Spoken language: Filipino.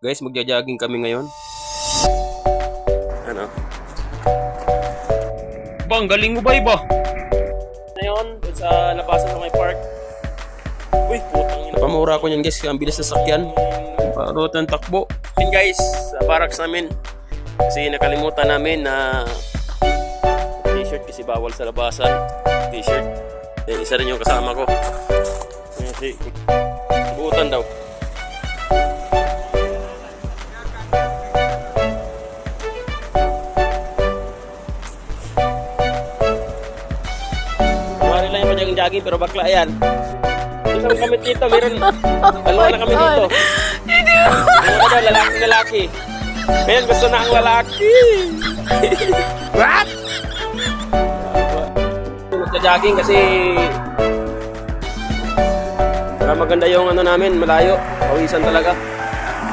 Guys, magja-jogging kami ngayon. Ano? Bang, galing mo ba iba? Ngayon, doon sa labasan ng may park. Uy, putang ina. Napamura ko niyan guys, ang bilis na sakyan. Parot ng takbo. Yun guys, sa barracks namin. Kasi nakalimutan namin na t-shirt kasi bawal sa labasan. T-shirt. Then, isa rin yung kasama ko. Kasi, buutan daw. Kumari lang yung jogging pero bakla yan. Isang kami dito, meron. Dalawa na kami dito. Ano daw, lalaki. Ngayon gusto na ang lalaki. What? Magja-jogging kasi para maganda yung ano namin, malayo. Pawisan talaga.